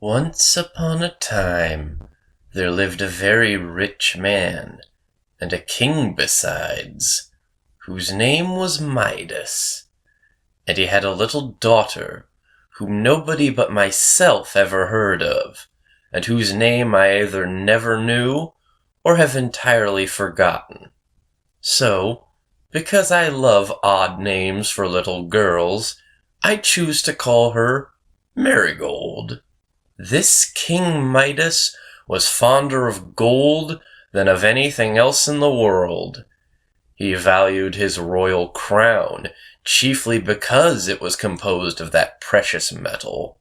Once upon a time, there lived a very rich man, and a king besides, whose name was Midas. And he had a little daughter, whom nobody but myself ever heard of, and whose name I either never knew, or have entirely forgotten. So, because I love odd names for little girls, I choose to call her Marigold. This King Midas was fonder of gold than of anything else in the world. He valued his royal crown, chiefly because it was composed of that precious metal.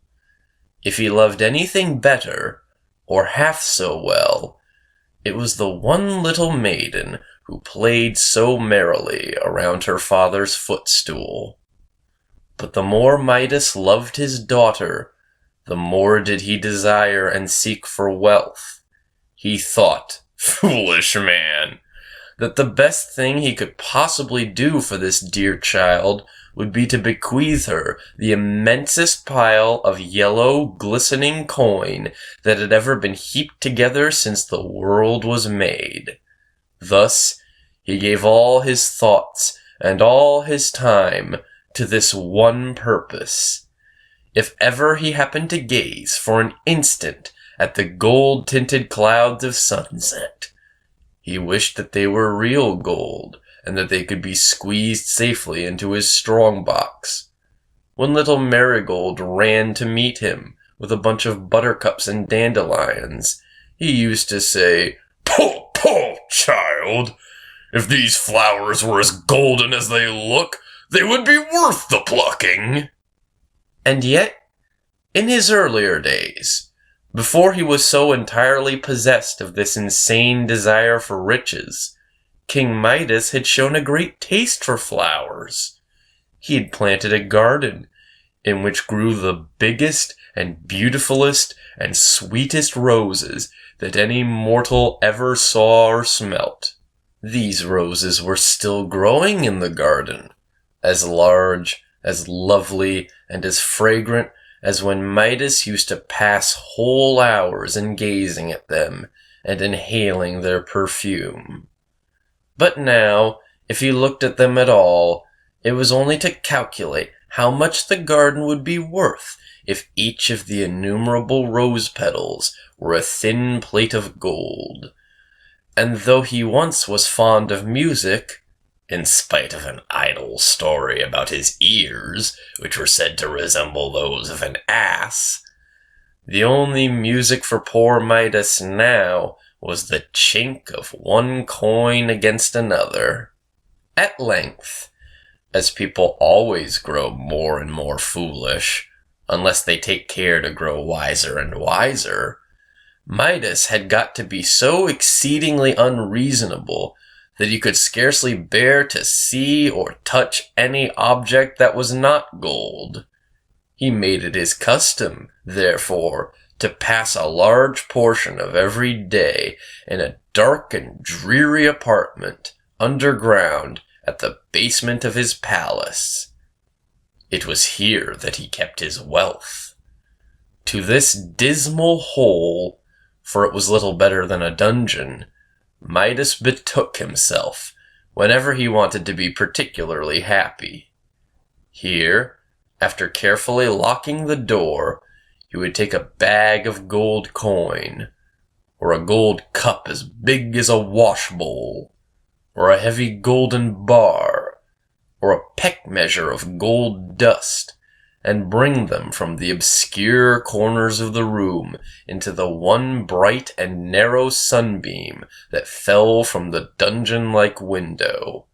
If he loved anything better, or half so well, it was the one little maiden who played so merrily around her father's footstool. But the more Midas loved his daughter, the more did he desire and seek for wealth. He thought, foolish man, that the best thing he could possibly do for this dear child would be to bequeath her the immensest pile of yellow, glistening coin that had ever been heaped together since the world was made. Thus, he gave all his thoughts and all his time to this one purpose. If ever he happened to gaze for an instant at the gold-tinted clouds of sunset, he wished that they were real gold, and that they could be squeezed safely into his strong-box. When little Marigold ran to meet him with a bunch of buttercups and dandelions, he used to say, "Poh, poh, child! If these flowers were as golden as they look, they would be worth the plucking." And yet, in his earlier days, before he was so entirely possessed of this insane desire for riches, King Midas had shown a great taste for flowers. He had planted a garden in which grew the biggest and beautifulest and sweetest roses that any mortal ever saw or smelt. These roses were still growing in the garden, as large, as lovely, and as fragrant as when Midas used to pass whole hours in gazing at them and inhaling their perfume. But now, if he looked at them at all, it was only to calculate how much the garden would be worth if each of the innumerable rose petals were a thin plate of gold. And though he once was fond of music, in spite of an idle story about his ears, which were said to resemble those of an ass, the only music for poor Midas now was the chink of one coin against another. At length, as people always grow more and more foolish, unless they take care to grow wiser and wiser, Midas had got to be so exceedingly unreasonable that he could scarcely bear to see or touch any object that was not gold. He made it his custom, therefore, to pass a large portion of every day in a dark and dreary apartment underground at the basement of his palace. It was here that he kept his wealth. To this dismal hole, for it was little better than a dungeon, Midas betook himself whenever he wanted to be particularly happy. Here, after carefully locking the door, he would take a bag of gold coin, or a gold cup as big as a washbowl, or a heavy golden bar, or a peck measure of gold dust, and bring them from the obscure corners of the room into the one bright and narrow sunbeam that fell from the dungeon-like window.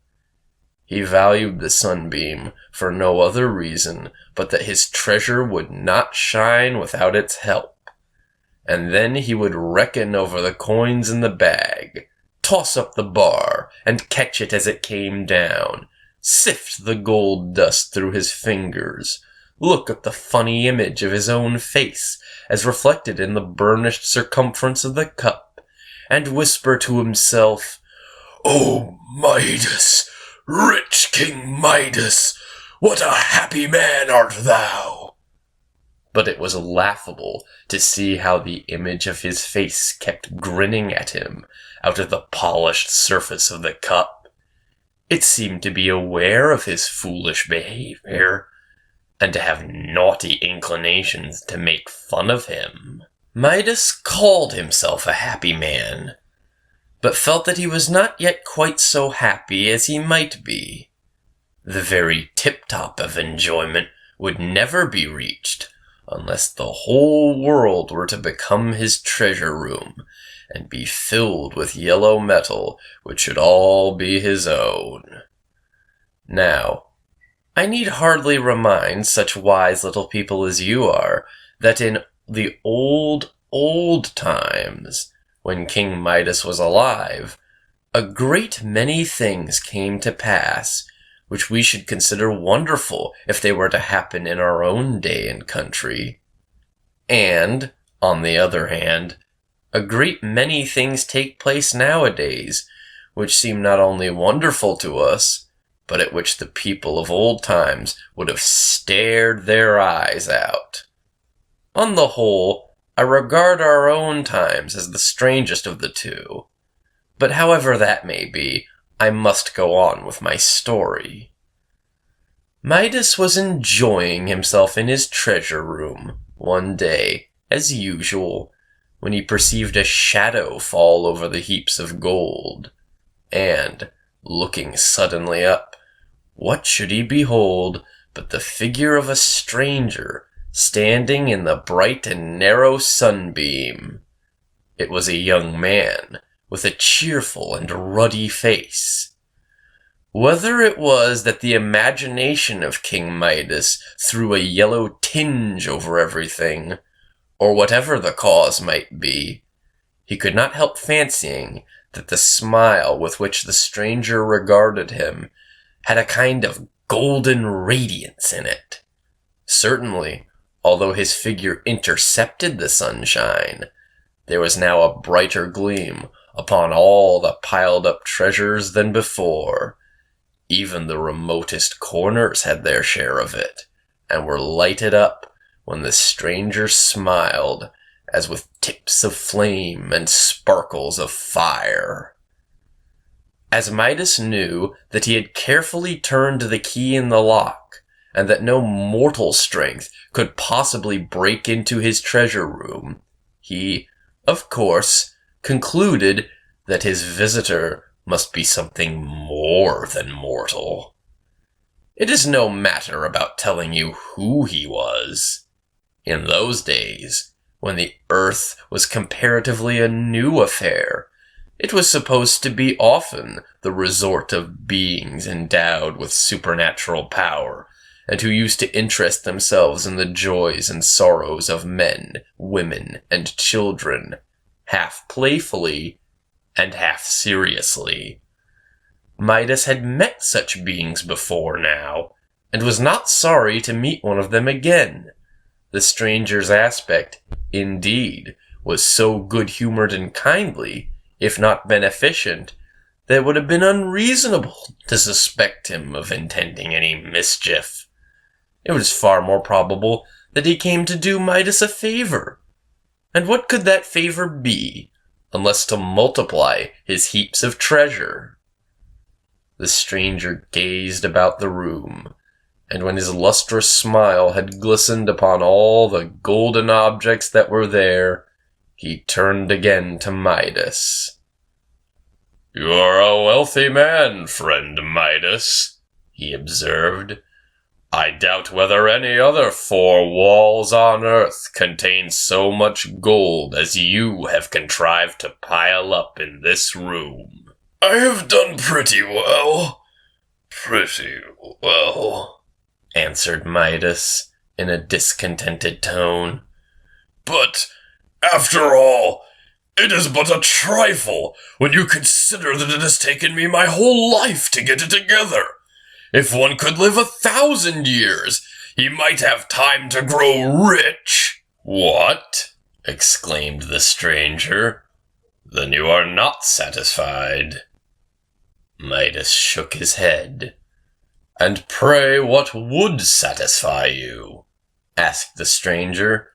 He valued the sunbeam for no other reason but that his treasure would not shine without its help. And then he would reckon over the coins in the bag, toss up the bar, and catch it as it came down, sift the gold dust through his fingers, look at the funny image of his own face as reflected in the burnished circumference of the cup, and whisper to himself, "O Midas, rich King Midas, what a happy man art thou!" but it was laughable to see how the image of his face kept grinning at him out of the polished surface of the cup. It seemed to be aware of his foolish behavior, and to have naughty inclinations to make fun of him. Midas called himself a happy man, but felt that he was not yet quite so happy as he might be. The very tip-top of enjoyment would never be reached unless the whole world were to become his treasure room and be filled with yellow metal which should all be his own. Now, I need hardly remind such wise little people as you are that in the old times, when King Midas was alive, a great many things came to pass which we should consider wonderful if they were to happen in our own day and country. And, on the other hand, a great many things take place nowadays which seem not only wonderful to us, but at which the people of old times would have stared their eyes out. On the whole, I regard our own times as the strangest of the two. But however that may be, I must go on with my story. Midas was enjoying himself in his treasure room one day, as usual, when he perceived a shadow fall over the heaps of gold, and, looking suddenly up, what should he behold but the figure of a stranger standing in the bright and narrow sunbeam? It was a young man with a cheerful and ruddy face. Whether it was that the imagination of King Midas threw a yellow tinge over everything, or whatever the cause might be, he could not help fancying that the smile with which the stranger regarded him had a kind of golden radiance in it. Certainly, although his figure intercepted the sunshine, there was now a brighter gleam upon all the piled-up treasures than before. Even the remotest corners had their share of it, and were lighted up when the stranger smiled, as with tips of flame and sparkles of fire. As Midas knew that he had carefully turned the key in the lock, and that no mortal strength could possibly break into his treasure room, he, of course, concluded that his visitor must be something more than mortal. It is no matter about telling you who he was. In those days, when the earth was comparatively a new affair, it was supposed to be often the resort of beings endowed with supernatural power, and who used to interest themselves in the joys and sorrows of men, women, and children, half playfully and half seriously. Midas had met such beings before now, and was not sorry to meet one of them again. The stranger's aspect, indeed, was so good-humored and kindly, if not beneficent, that it would have been unreasonable to suspect him of intending any mischief. It was far more probable that he came to do Midas a favor. And what could that favor be, unless to multiply his heaps of treasure? The stranger gazed about the room, and when his lustrous smile had glistened upon all the golden objects that were there, he turned again to Midas. "You are a wealthy man, friend Midas," he observed. "I doubt whether any other four walls on earth contain so much gold as you have contrived to pile up in this room." "I have done pretty well," answered Midas in a discontented tone. "But, after all, it is but a trifle when you consider that it has taken me my whole life to get it together. If one could live 1,000 years, he might have time to grow rich." "What?" exclaimed the stranger. "Then you are not satisfied?" Midas shook his head. "And pray what would satisfy you?" asked the stranger.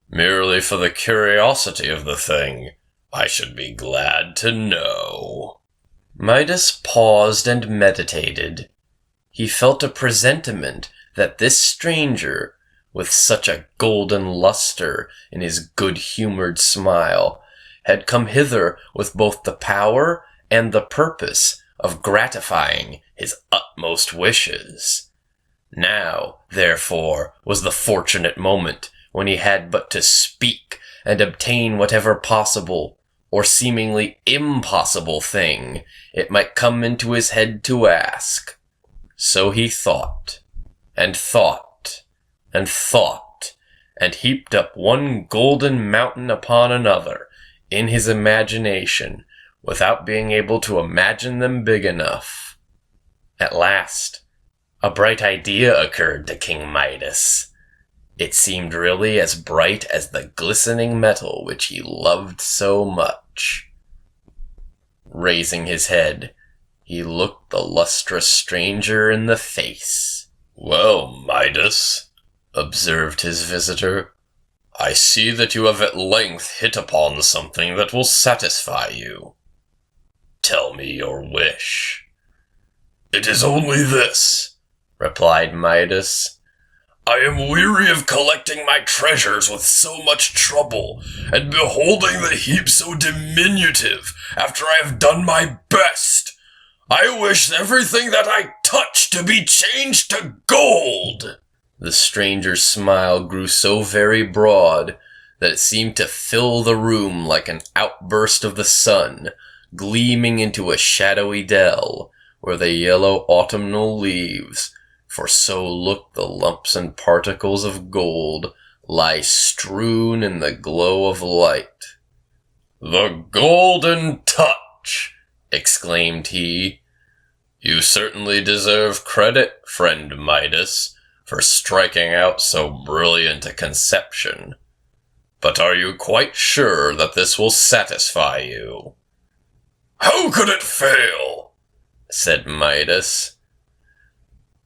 "Merely for the curiosity of the thing. I should be glad to know." Midas paused and meditated. He felt a presentiment that this stranger, with such a golden luster in his good-humored smile, had come hither with both the power and the purpose of gratifying his utmost wishes. Now, therefore, was the fortunate moment when he had but to speak and obtain whatever possible or seemingly impossible thing it might come into his head to ask. So he thought, and thought, and thought, and heaped up one golden mountain upon another in his imagination, without being able to imagine them big enough. At last, a bright idea occurred to King Midas. It seemed really as bright as the glistening metal which he loved so much. Raising his head, he looked the lustrous stranger in the face. "Well, Midas," observed his visitor, "I see that you have at length hit upon something that will satisfy you. Tell me your wish." "It is only this," replied Midas. "I am weary of collecting my treasures with so much trouble, and beholding the heap so diminutive after I have done my best. I wish everything that I touch to be changed to gold." The stranger's smile grew so very broad that it seemed to fill the room like an outburst of the sun, gleaming into a shadowy dell, where the yellow autumnal leaves, for so looked the lumps and particles of gold, lie strewn in the glow of light. "The golden touch!" exclaimed he. "You certainly deserve credit, friend Midas, for striking out so brilliant a conception. But are you quite sure that this will satisfy you?" "How could it fail?" said Midas.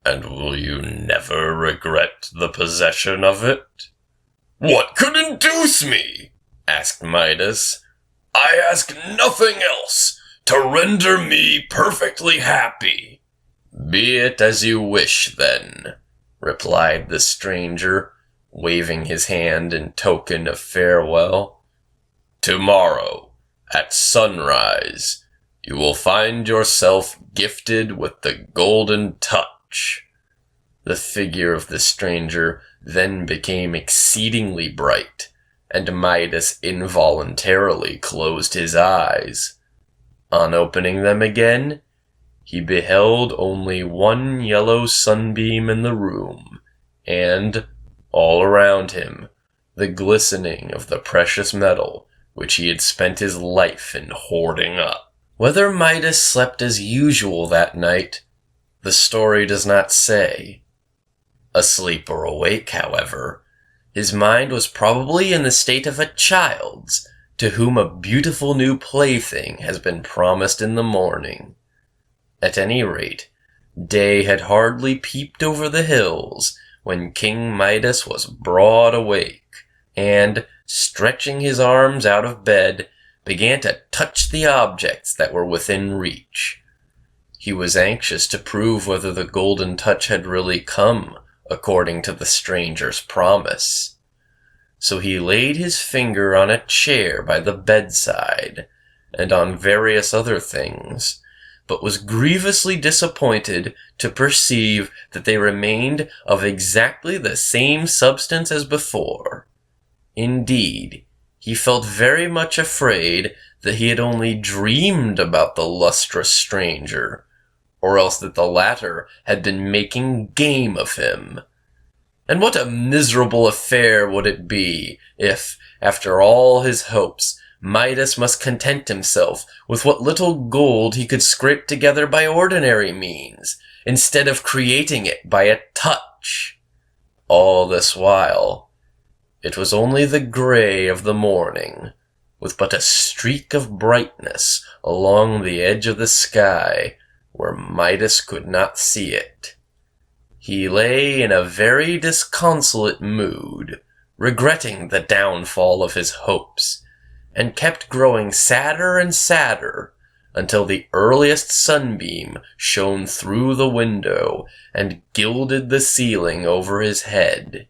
"And will you never regret the possession of it?" "What could induce me?" asked Midas. "I ask nothing else to render me perfectly happy." "Be it as you wish, then," replied the stranger, waving his hand in token of farewell. "Tomorrow, at sunrise, you will find yourself gifted with the golden touch." The figure of the stranger then became exceedingly bright, and Midas involuntarily closed his eyes. On opening them again, he beheld only one yellow sunbeam in the room, and, all around him, the glistening of the precious metal which he had spent his life in hoarding up. Whether Midas slept as usual that night, the story does not say. Asleep or awake, however, his mind was probably in the state of a child's, to whom a beautiful new plaything has been promised in the morning. At any rate, day had hardly peeped over the hills when King Midas was broad awake, and, stretching his arms out of bed, began to touch the objects that were within reach. He was anxious to prove whether the golden touch had really come, according to the stranger's promise. So he laid his finger on a chair by the bedside, and on various other things, but was grievously disappointed to perceive that they remained of exactly the same substance as before. Indeed, he felt very much afraid that he had only dreamed about the lustrous stranger, or else that the latter had been making game of him. And what a miserable affair would it be if, after all his hopes, Midas must content himself with what little gold he could scrape together by ordinary means, instead of creating it by a touch. All this while, it was only the gray of the morning, with but a streak of brightness along the edge of the sky, where Midas could not see it. He lay in a very disconsolate mood, regretting the downfall of his hopes, and kept growing sadder and sadder until the earliest sunbeam shone through the window and gilded the ceiling over his head.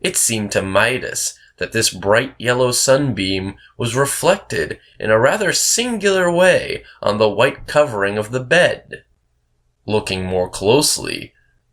It seemed to Midas that this bright yellow sunbeam was reflected in a rather singular way on the white covering of the bed. Looking more closely,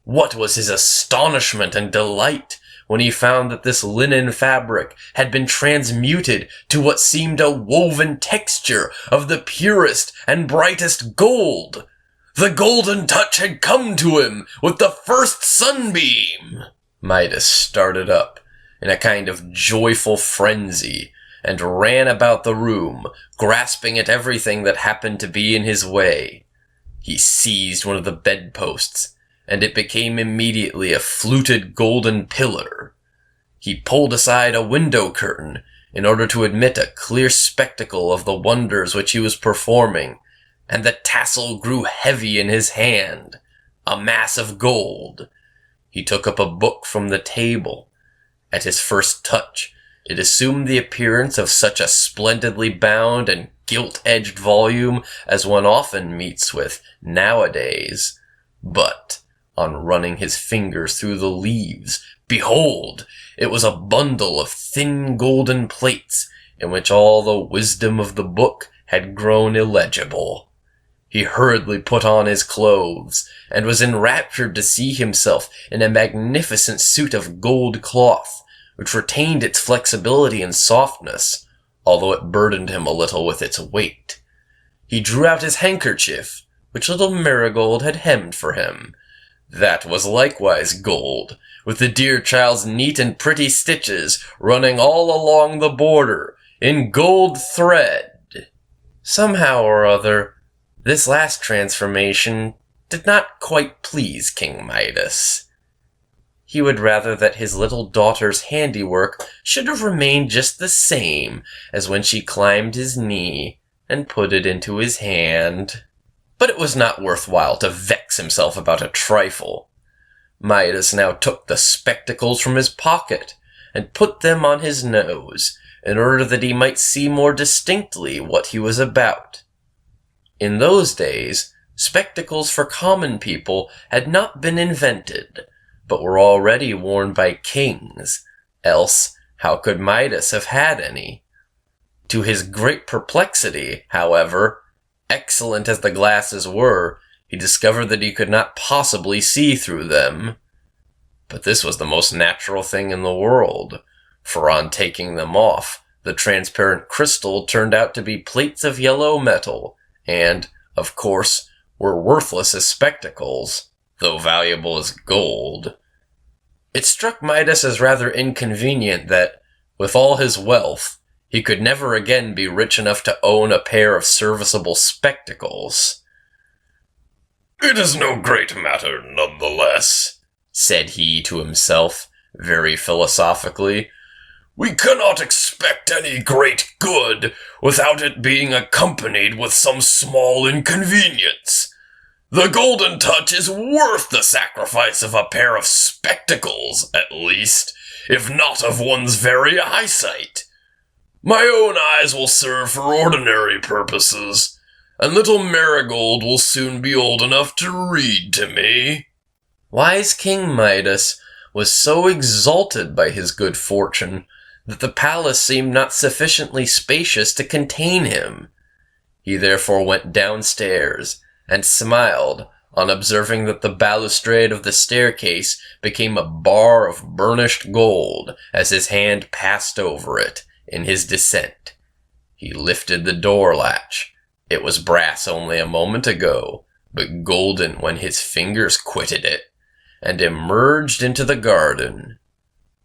what was his astonishment and delight when he found that this linen fabric had been transmuted to what seemed a woven texture of the purest and brightest gold. The golden touch had come to him with the first sunbeam. Midas started up in a kind of joyful frenzy and ran about the room, grasping at everything that happened to be in his way. He seized one of the bedposts, and it became immediately a fluted golden pillar. He pulled aside a window curtain in order to admit a clear spectacle of the wonders which he was performing, and the tassel grew heavy in his hand, a mass of gold. He took up a book from the table. At his first touch, it assumed the appearance of such a splendidly bound and gilt-edged volume as one often meets with nowadays. But, on running his fingers through the leaves, behold, it was a bundle of thin golden plates in which all the wisdom of the book had grown illegible. He hurriedly put on his clothes, and was enraptured to see himself in a magnificent suit of gold cloth, which retained its flexibility and softness, although it burdened him a little with its weight. He drew out his handkerchief, which little Marigold had hemmed for him. That was likewise gold, with the dear child's neat and pretty stitches running all along the border, in gold thread. Somehow or other, this last transformation did not quite please King Midas. He would rather that his little daughter's handiwork should have remained just the same as when she climbed his knee and put it into his hand. But it was not worthwhile to vex himself about a trifle. Midas now took the spectacles from his pocket and put them on his nose, in order that he might see more distinctly what he was about. In those days, spectacles for common people had not been invented, but were already worn by kings, else how could Midas have had any? To his great perplexity, however, excellent as the glasses were, he discovered that he could not possibly see through them. But this was the most natural thing in the world, for on taking them off, the transparent crystal turned out to be plates of yellow metal, and, of course, were worthless as spectacles, though valuable as gold. It struck Midas as rather inconvenient that, with all his wealth, he could never again be rich enough to own a pair of serviceable spectacles. "It is no great matter, nonetheless," said he to himself, very philosophically. "We cannot expect any great good without it being accompanied with some small inconvenience. The golden touch is worth the sacrifice of a pair of spectacles, at least, if not of one's very eyesight. My own eyes will serve for ordinary purposes, and little Marigold will soon be old enough to read to me." Wise King Midas was so exalted by his good fortune that the palace seemed not sufficiently spacious to contain him. He therefore went downstairs, and smiled on observing that the balustrade of the staircase became a bar of burnished gold as his hand passed over it in his descent. He lifted the door latch. It was brass only a moment ago, but golden when his fingers quitted it, and emerged into the garden.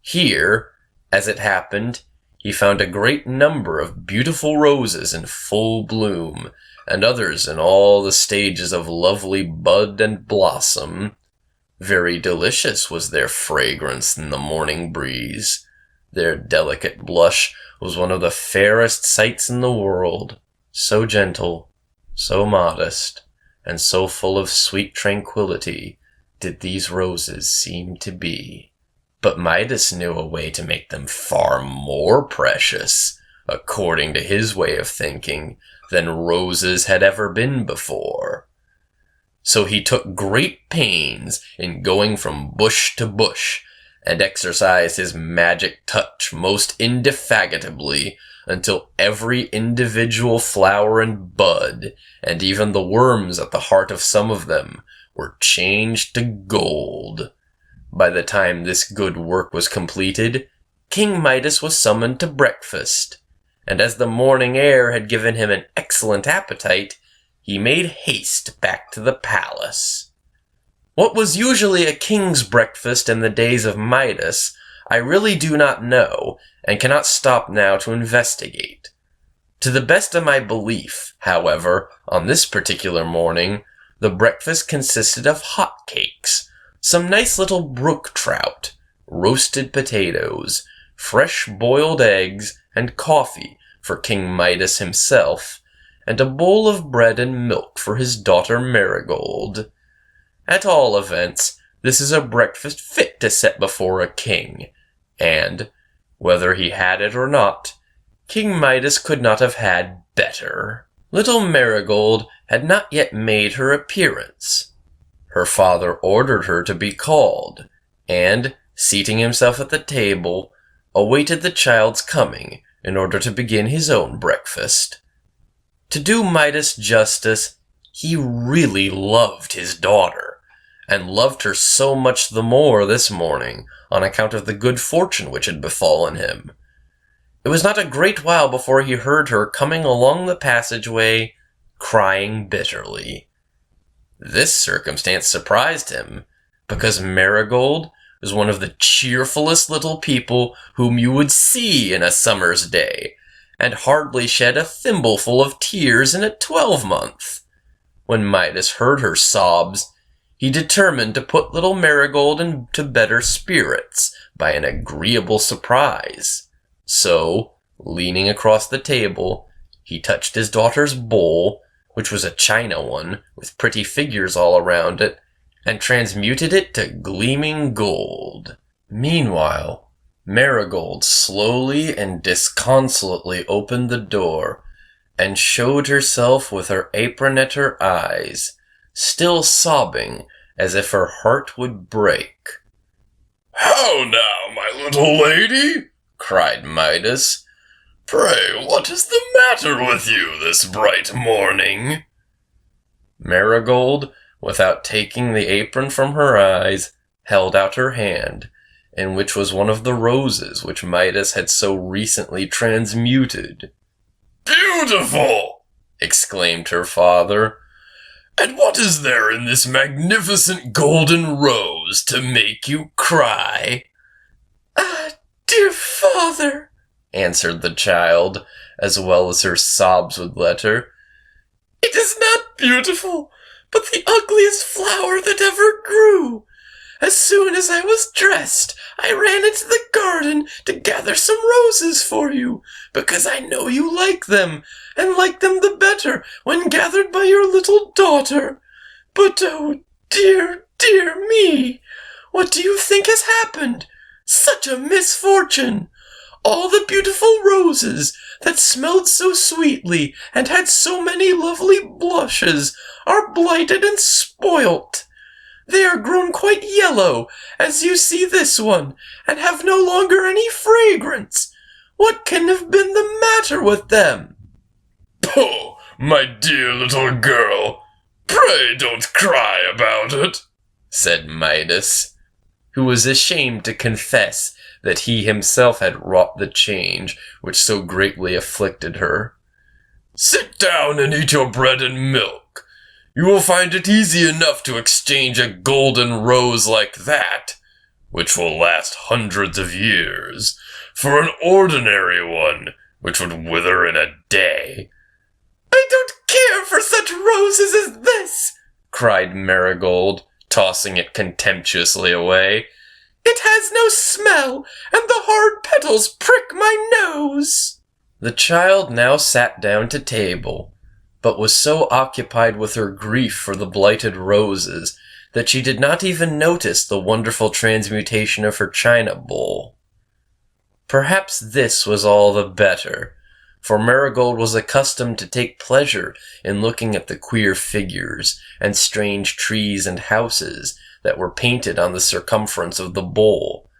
Here, as it happened, he found a great number of beautiful roses in full bloom, and others in all the stages of lovely bud and blossom. Very delicious was their fragrance in the morning breeze. Their delicate blush was one of the fairest sights in the world, so gentle, so modest, and so full of sweet tranquillity, did these roses seem to be. But Midas knew a way to make them far more precious, according to his way of thinking, than roses had ever been before. So he took great pains in going from bush to bush, and exercised his magic touch most indefatigably until every individual flower and bud, and even the worms at the heart of some of them, were changed to gold. By the time this good work was completed, King Midas was summoned to breakfast, and as the morning air had given him an excellent appetite, he made haste back to the palace. What was usually a king's breakfast in the days of Midas, I really do not know, and cannot stop now to investigate. To the best of my belief, however, on this particular morning, the breakfast consisted of hot cakes, some nice little brook trout, roasted potatoes, fresh boiled eggs, and coffee for King Midas himself, and a bowl of bread and milk for his daughter Marigold. At all events, this is a breakfast fit to set before a king, and, whether he had it or not, King Midas could not have had better. Little Marigold had not yet made her appearance. Her father ordered her to be called, and, seating himself at the table, awaited the child's coming in order to begin his own breakfast. To do Midas justice, he really loved his daughter, and loved her so much the more this morning on account of the good fortune which had befallen him. It was not a great while before he heard her coming along the passageway, crying bitterly. This circumstance surprised him, because Marigold was one of the cheerfulest little people whom you would see in a summer's day, and hardly shed a thimbleful of tears in a 12-month. When Midas heard her sobs, he determined to put little Marigold into better spirits by an agreeable surprise. So, leaning across the table, he touched his daughter's bowl, which was a china one with pretty figures all around it, and transmuted it to gleaming gold. Meanwhile, Marigold slowly and disconsolately opened the door, and showed herself with her apron at her eyes, still sobbing as if her heart would break. "How now, my little lady?" cried Midas. "Pray, what is the matter with you this bright morning?" Marigold, without taking the apron from her eyes, held out her hand, in which was one of the roses which Midas had so recently transmuted. "Beautiful!" exclaimed her father. "And what is there in this magnificent golden rose to make you cry?" "Dear father," answered the child, as well as her sobs would let her, "it is not beautiful, but the ugliest flower that ever grew. As soon as I was dressed, I ran into the garden to gather some roses for you, because I know you like them, and like them the better when gathered by your little daughter. But oh, dear, dear me! What do you think has happened? Such a misfortune! All the beautiful roses that smelled so sweetly and had so many lovely blushes are blighted and spoilt. They are grown quite yellow, as you see this one, and have no longer any fragrance. What can have been the matter with them?" "Pooh, my dear little girl, pray don't cry about it," said Midas, who was ashamed to confess that he himself had wrought the change which so greatly afflicted her. "Sit down and eat your bread and milk. You will find it easy enough to exchange a golden rose like that, which will last hundreds of years, for an ordinary one, which would wither in a day." "I don't care for such roses as this," cried Marigold, tossing it contemptuously away. "It has no smell, and the hard petals prick my nose." The child now sat down to table, but was so occupied with her grief for the blighted roses that she did not even notice the wonderful transmutation of her china bowl. Perhaps this was all the better, for Marigold was accustomed to take pleasure in looking at the queer figures and strange trees and houses that were painted on the circumference of the bowl,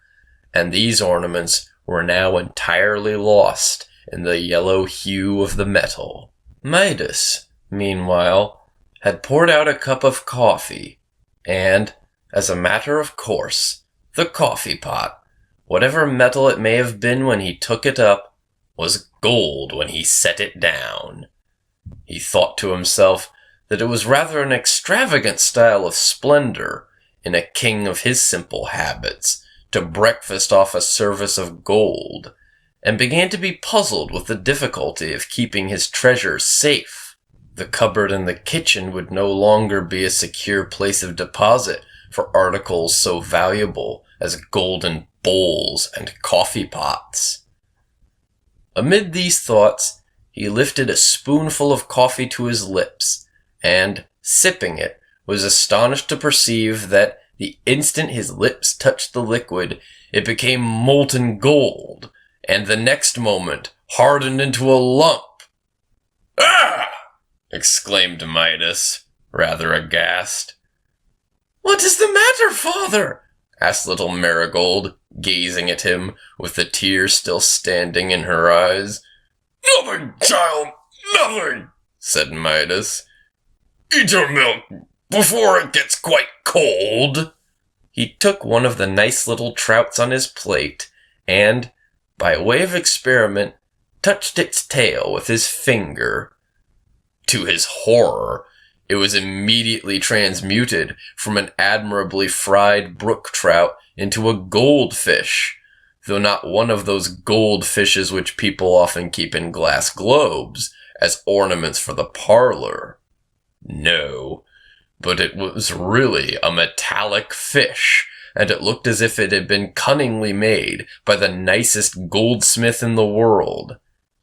and these ornaments were now entirely lost in the yellow hue of the metal. Midas, meanwhile, had poured out a cup of coffee, and, as a matter of course, the coffee pot, whatever metal it may have been when he took it up, was gold when he set it down. He thought to himself that it was rather an extravagant style of splendor in a king of his simple habits to breakfast off a service of gold, and began to be puzzled with the difficulty of keeping his treasure safe. The cupboard in the kitchen would no longer be a secure place of deposit for articles so valuable as golden bowls and coffee pots. Amid these thoughts, he lifted a spoonful of coffee to his lips, and, sipping it, was astonished to perceive that the instant his lips touched the liquid, it became molten gold, and the next moment hardened into a lump. "Ah!" exclaimed Midas, rather aghast. "What is the matter, father?" asked little Marigold, gazing at him, with the tears still standing in her eyes. "Nothing, child, nothing," said Midas. "Eat your milk before it gets quite cold." He took one of the nice little trouts on his plate, and, by way of experiment, touched its tail with his finger. To his horror, it was immediately transmuted from an admirably fried brook trout into a goldfish, though not one of those goldfishes which people often keep in glass globes as ornaments for the parlor. No, but it was really a metallic fish, and it looked as if it had been cunningly made by the nicest goldsmith in the world.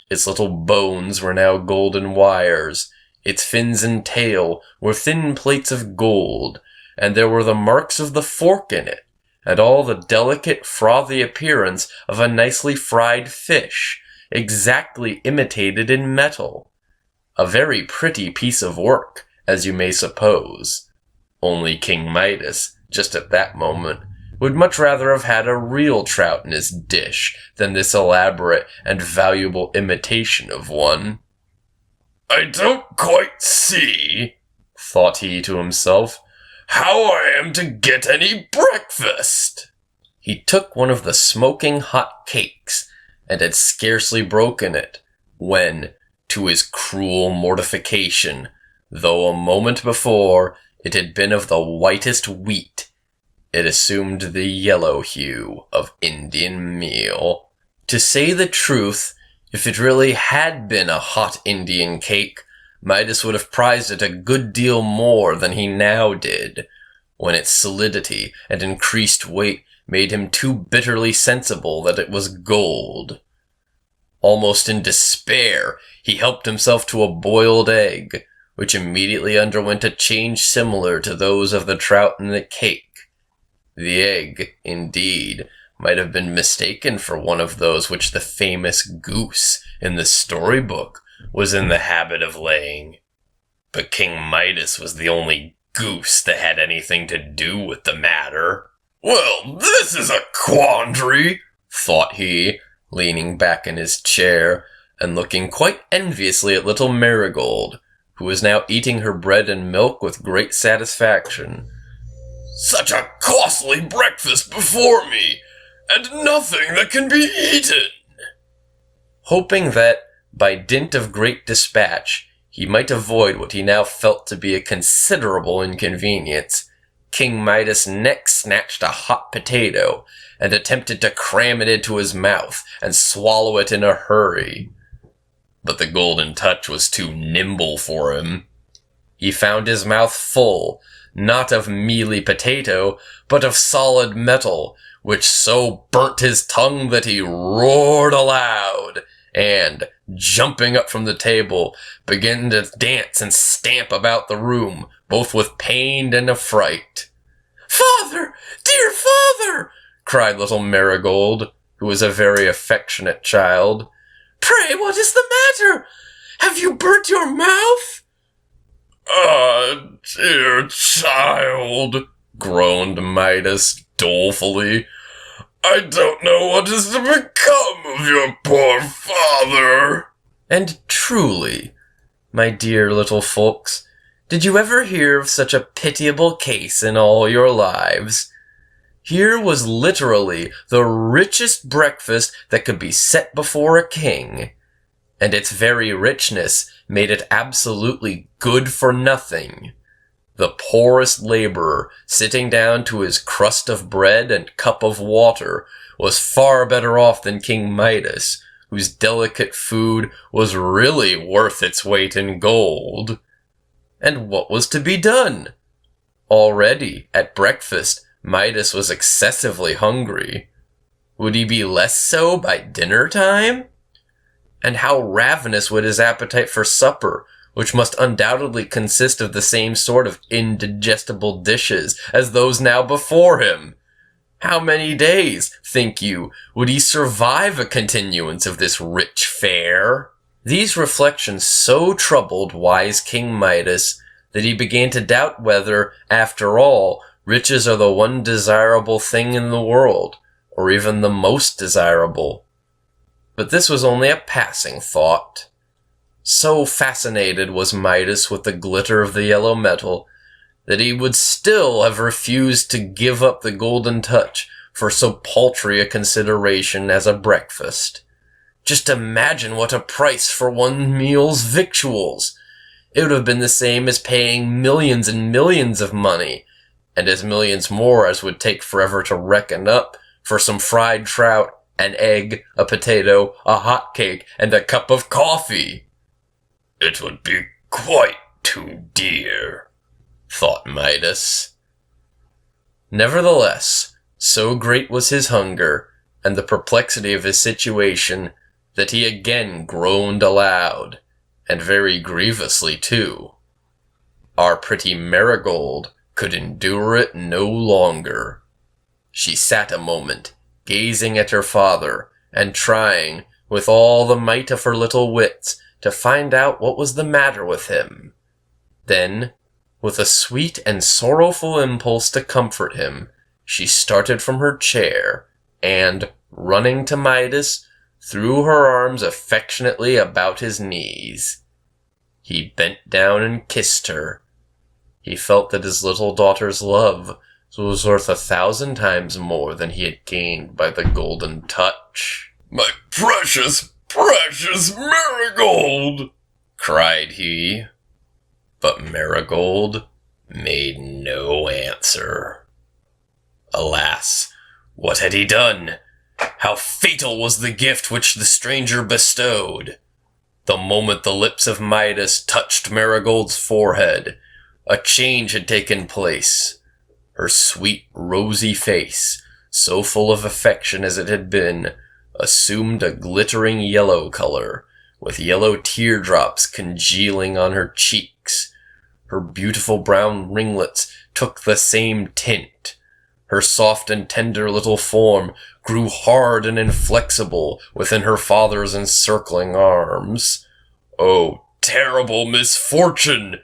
Its little bones were now golden wires, its fins and tail were thin plates of gold, and there were the marks of the fork in it, and all the delicate, frothy appearance of a nicely fried fish, exactly imitated in metal. A very pretty piece of work, as you may suppose. Only King Midas, just at that moment, would much rather have had a real trout in his dish than this elaborate and valuable imitation of one. "I don't quite see," thought he to himself, "how I am to get any breakfast." He took one of the smoking hot cakes, and had scarcely broken it, when, to his cruel mortification, though a moment before it had been of the whitest wheat, it assumed the yellow hue of Indian meal. To say the truth, if it really had been a hot Indian cake, Midas would have prized it a good deal more than he now did, when its solidity and increased weight made him too bitterly sensible that it was gold. Almost in despair, he helped himself to a boiled egg, which immediately underwent a change similar to those of the trout and the cake. The egg, indeed, might have been mistaken for one of those which the famous goose in the storybook was in the habit of laying. But King Midas was the only goose that had anything to do with the matter. "Well, this is a quandary," thought he, leaning back in his chair and looking quite enviously at little Marigold, who was now eating her bread and milk with great satisfaction. "Such a costly breakfast before me, and nothing that can be eaten." Hoping that, by dint of great dispatch, he might avoid what he now felt to be a considerable inconvenience, King Midas next snatched a hot potato, and attempted to cram it into his mouth and swallow it in a hurry. But the golden touch was too nimble for him. He found his mouth full, not of mealy potato, but of solid metal, which so burnt his tongue that he roared aloud, and, jumping up from the table, began to dance and stamp about the room, both with pain and affright. Father! Dear father! cried little Marigold, who was a very affectionate child. Pray, what is the matter? Have you burnt your mouth? Ah, dear child, groaned Midas dolefully. I don't know what is to become of your poor father. And truly, my dear little folks, did you ever hear of such a pitiable case in all your lives? Here was literally the richest breakfast that could be set before a king, and its very richness made it absolutely good for nothing. The poorest laborer, sitting down to his crust of bread and cup of water, was far better off than King Midas, whose delicate food was really worth its weight in gold. And what was to be done? Already, at breakfast, Midas was excessively hungry. Would he be less so by dinner time? And how ravenous would his appetite for supper, which must undoubtedly consist of the same sort of indigestible dishes as those now before him? How many days, think you, would he survive a continuance of this rich fare? These reflections so troubled wise King Midas that he began to doubt whether, after all, riches are the one desirable thing in the world, or even the most desirable. But this was only a passing thought. So fascinated was Midas with the glitter of the yellow metal that he would still have refused to give up the golden touch for so paltry a consideration as a breakfast. Just imagine what a price for one meal's victuals! It would have been the same as paying millions and millions of money, and as millions more as would take forever to reckon up, for some fried trout, an egg, a potato, a hot cake, and a cup of coffee. It would be quite too dear, thought Midas. Nevertheless, so great was his hunger, and the perplexity of his situation, that he again groaned aloud, and very grievously too. Our pretty Marigold could endure it no longer. She sat a moment, gazing at her father, and trying, with all the might of her little wits, to find out what was the matter with him. Then, with a sweet and sorrowful impulse to comfort him, she started from her chair, and, running to Midas, threw her arms affectionately about his knees. He bent down and kissed her. He felt that his little daughter's love was worth 1,000 times more than he had gained by the golden touch. My precious, precious Marigold! cried he. But Marigold made no answer. Alas, what had he done? How fatal was the gift which the stranger bestowed! The moment the lips of Midas touched Marigold's forehead, a change had taken place. Her sweet, rosy face, so full of affection as it had been, assumed a glittering yellow color, with yellow teardrops congealing on her cheeks. Her beautiful brown ringlets took the same tint. Her soft and tender little form grew hard and inflexible within her father's encircling arms. Oh, terrible misfortune!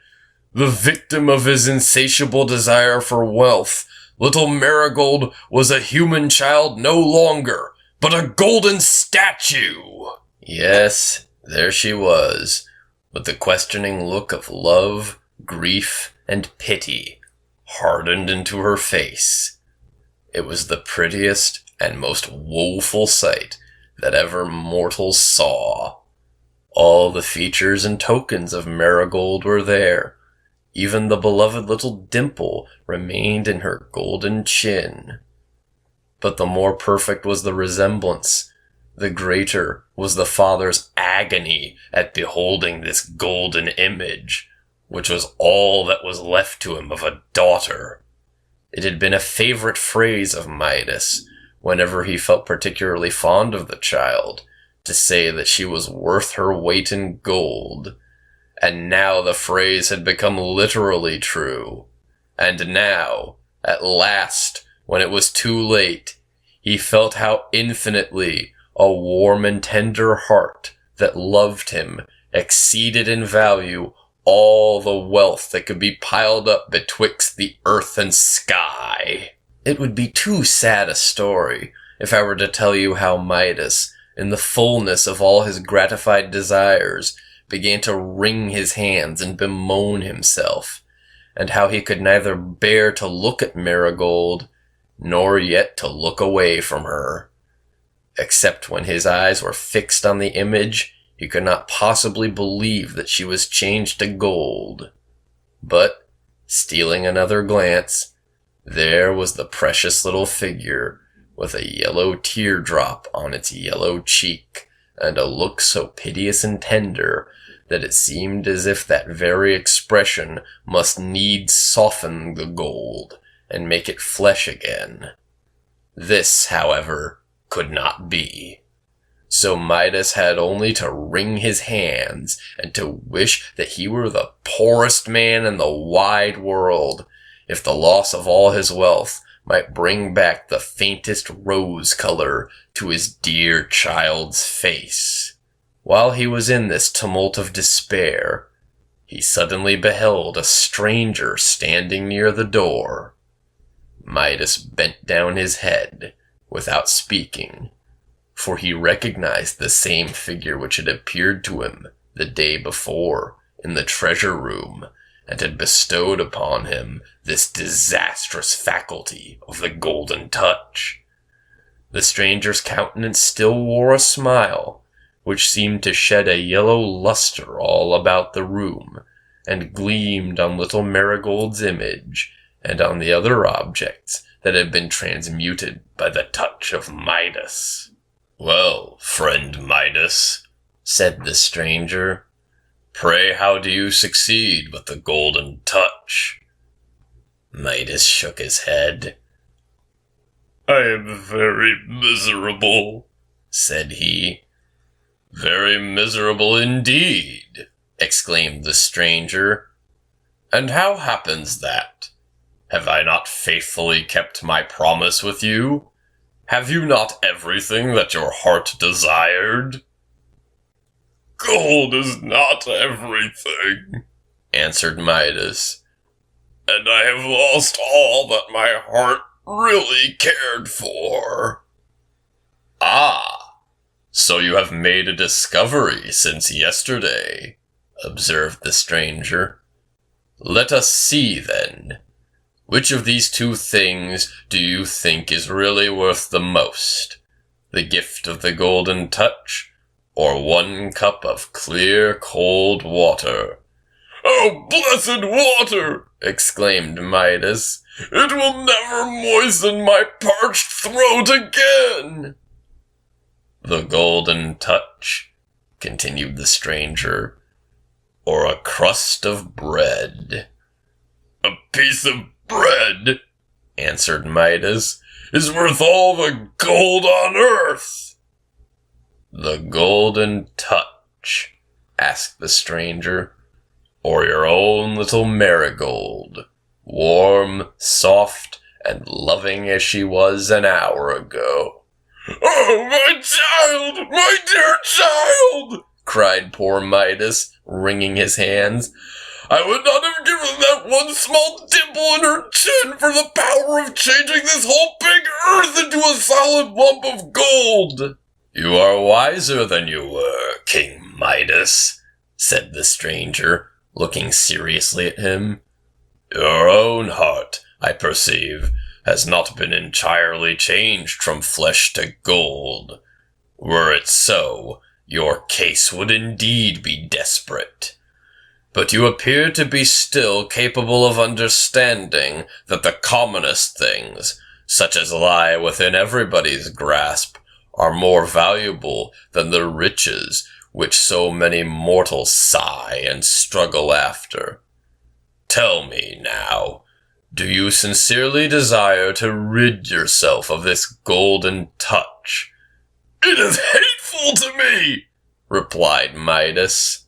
The victim of his insatiable desire for wealth, little Marigold was a human child no longer, but a golden statue! Yes, there she was, with the questioning look of love, grief, and pity hardened into her face. It was the prettiest and most woeful sight that ever mortals saw. All the features and tokens of Marigold were there. Even the beloved little dimple remained in her golden chin. But the more perfect was the resemblance, the greater was the father's agony at beholding this golden image, which was all that was left to him of a daughter. It had been a favorite phrase of Midas, whenever he felt particularly fond of the child, to say that she was worth her weight in gold. And now the phrase had become literally true. And now, At last, when it was too late, he felt how infinitely a warm and tender heart that loved him exceeded in value all the wealth that could be piled up betwixt the earth and sky. It would be too sad a story if I were to tell you how Midas, in the fullness of all his gratified desires, began to wring his hands and bemoan himself, and how he could neither bear to look at Marigold, nor yet to look away from her. Except when his eyes were fixed on the image, he could not possibly believe that she was changed to gold. But, stealing another glance, there was the precious little figure, with a yellow teardrop on its yellow cheek, and a look so piteous and tender that it seemed as if that very expression must needs soften the gold and make it flesh again. This, however, could not be. So Midas had only to wring his hands and to wish that he were the poorest man in the wide world, if the loss of all his wealth might bring back the faintest rose color to his dear child's face. While he was in this tumult of despair, he suddenly beheld a stranger standing near the door. Midas bent down his head without speaking, for he recognized the same figure which had appeared to him the day before in the treasure room, and had bestowed upon him this disastrous faculty of the golden touch. The stranger's countenance still wore a smile, which seemed to shed a yellow luster all about the room, and gleamed on little Marigold's image, and on the other objects that had been transmuted by the touch of Midas. "Well, friend Midas," said the stranger, "pray how do you succeed with the golden touch?" Midas shook his head. "I am very miserable," said he. "Very miserable indeed," exclaimed the stranger. "And how happens that? Have I not faithfully kept my promise with you? Have you not everything that your heart desired?" "Gold is not everything," answered Midas, "and I have lost all that my heart really cared for." "Ah, so you have made a discovery since yesterday," observed the stranger. "Let us see, then. Which of these two things do you think is really worth the most? The gift of the golden touch, or 1 cup of clear, cold water?" "Oh, blessed water!" exclaimed Midas. "It will never moisten my parched throat again." "The golden touch," continued the stranger, "or a crust of bread?" "A piece of bread," answered Midas, "is worth all the gold on earth." "The golden touch," asked the stranger, "or your own little Marigold, warm, soft, and loving as she was an hour ago?" "Oh, my child! My dear child!" cried poor Midas, wringing his hands. "I would not have given that one small dimple in her chin for the power of changing this whole big earth into a solid lump of gold." "You are wiser than you were, King Midas," said the stranger, looking seriously at him. "Your own heart, I perceive, has not been entirely changed from flesh to gold. Were it so, your case would indeed be desperate. But you appear to be still capable of understanding that the commonest things, such as lie within everybody's grasp, are more valuable than the riches which so many mortals sigh and struggle after. Tell me, now, do you sincerely desire to rid yourself of this golden touch?" "It is hateful to me," replied Midas.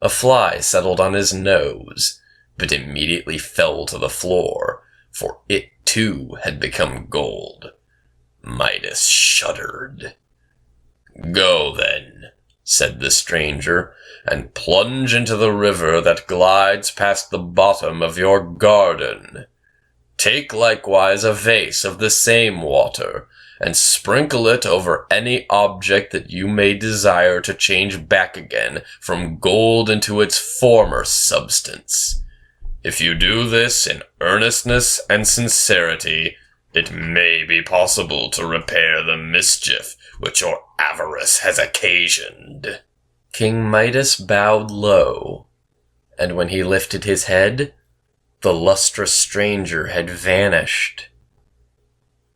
A fly settled on his nose, but immediately fell to the floor, for it too had become gold. Midas shuddered. "Go then," said the stranger, "and plunge into the river that glides past the bottom of your garden. Take likewise a vase of the same water, and sprinkle it over any object that you may desire to change back again from gold into its former substance. If you do this in earnestness and sincerity, it may be possible to repair the mischief which your avarice has occasioned." King Midas bowed low, and when he lifted his head, the lustrous stranger had vanished.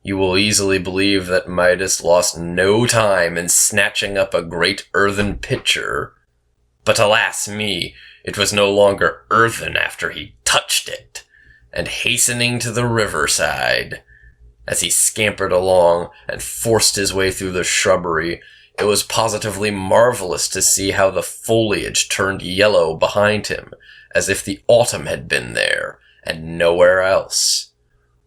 You will easily believe that Midas lost no time in snatching up a great earthen pitcher, but alas me, it was no longer earthen after he touched it, and hastening to the riverside, as he scampered along and forced his way through the shrubbery, it was positively marvelous to see how the foliage turned yellow behind him, as if the autumn had been there, and nowhere else.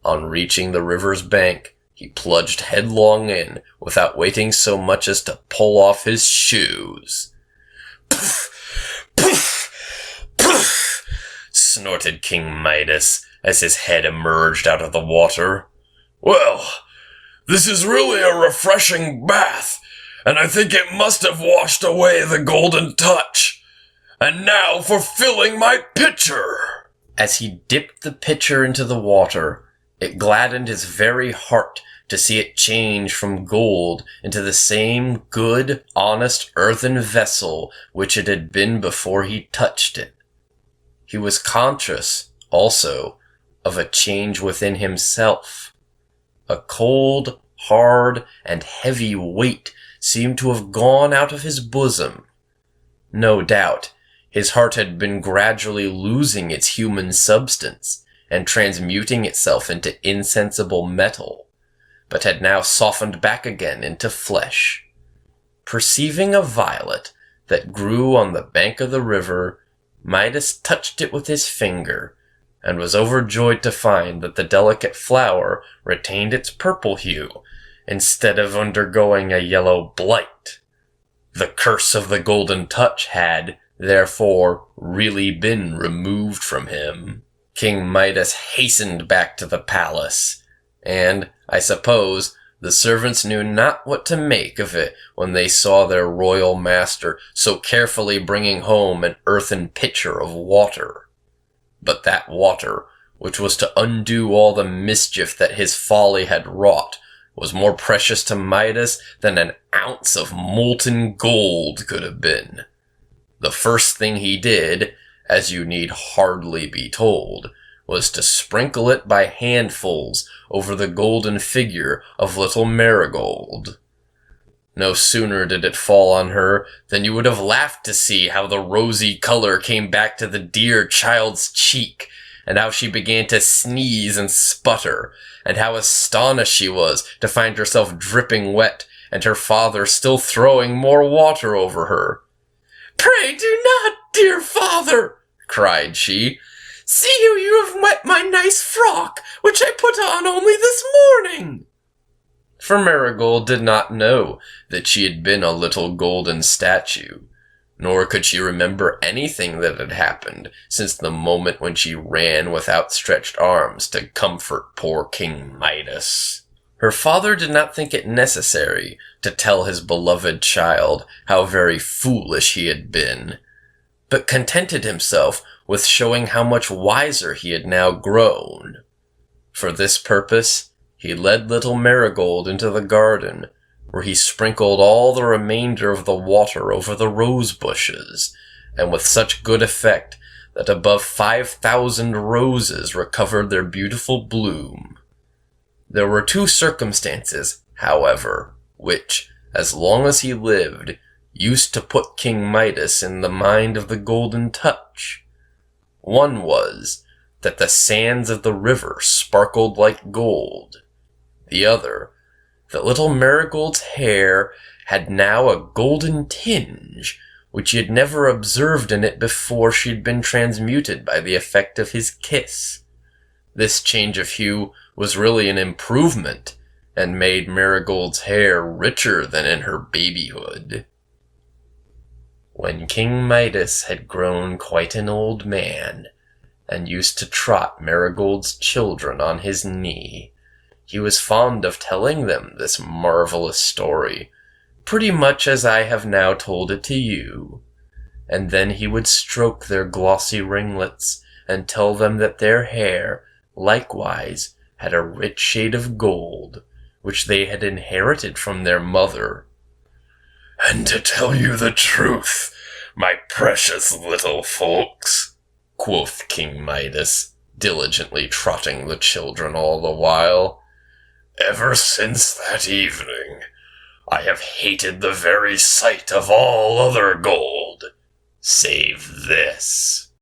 On reaching the river's bank, he plunged headlong in, without waiting so much as to pull off his shoes. "Poof! Poof! Poof!" snorted King Midas, as his head emerged out of the water. "Well, this is really a refreshing bath, and I think it must have washed away the golden touch. And now for filling my pitcher." As he dipped the pitcher into the water, it gladdened his very heart to see it change from gold into the same good, honest earthen vessel which it had been before he touched it. He was conscious, also, of a change within himself. A cold, hard, and heavy weight seemed to have gone out of his bosom. No doubt, his heart had been gradually losing its human substance and transmuting itself into insensible metal, but had now softened back again into flesh. Perceiving a violet that grew on the bank of the river, Midas touched it with his finger, and was overjoyed to find that the delicate flower retained its purple hue, instead of undergoing a yellow blight. The curse of the golden touch had, therefore, really been removed from him. King Midas hastened back to the palace, and, I suppose, the servants knew not what to make of it when they saw their royal master so carefully bringing home an earthen pitcher of water. But that water, which was to undo all the mischief that his folly had wrought, was more precious to Midas than an ounce of molten gold could have been. The first thing he did, as you need hardly be told, was to sprinkle it by handfuls over the golden figure of little Marigold. No sooner did it fall on her than you would have laughed to see how the rosy color came back to the dear child's cheek, and how she began to sneeze and sputter, and how astonished she was to find herself dripping wet, and her father still throwing more water over her. "Pray do not, dear father," cried she. "See how you have wet my nice frock, which I put on only this morning." For Marigold did not know that she had been a little golden statue, nor could she remember anything that had happened since the moment when she ran with outstretched arms to comfort poor King Midas. Her father did not think it necessary to tell his beloved child how very foolish he had been, but contented himself with showing how much wiser he had now grown. For this purpose, he led little Marigold into the garden, where he sprinkled all the remainder of the water over the rose bushes, and with such good effect that above 5,000 roses recovered their beautiful bloom. There were two circumstances, however, which, as long as he lived, used to put King Midas in the mind of the golden touch. One was that the sands of the river sparkled like gold. The other, that little Marigold's hair had now a golden tinge, which he had never observed in it before she had been transmuted by the effect of his kiss. This change of hue was really an improvement, and made Marigold's hair richer than in her babyhood. When King Midas had grown quite an old man, and used to trot Marigold's children on his knee, he was fond of telling them this marvelous story, pretty much as I have now told it to you. And then he would stroke their glossy ringlets, and tell them that their hair, likewise, had a rich shade of gold, which they had inherited from their mother. "And to tell you the truth, my precious little folks," quoth King Midas, diligently trotting the children all the while, "ever since that evening, I have hated the very sight of all other gold, save this."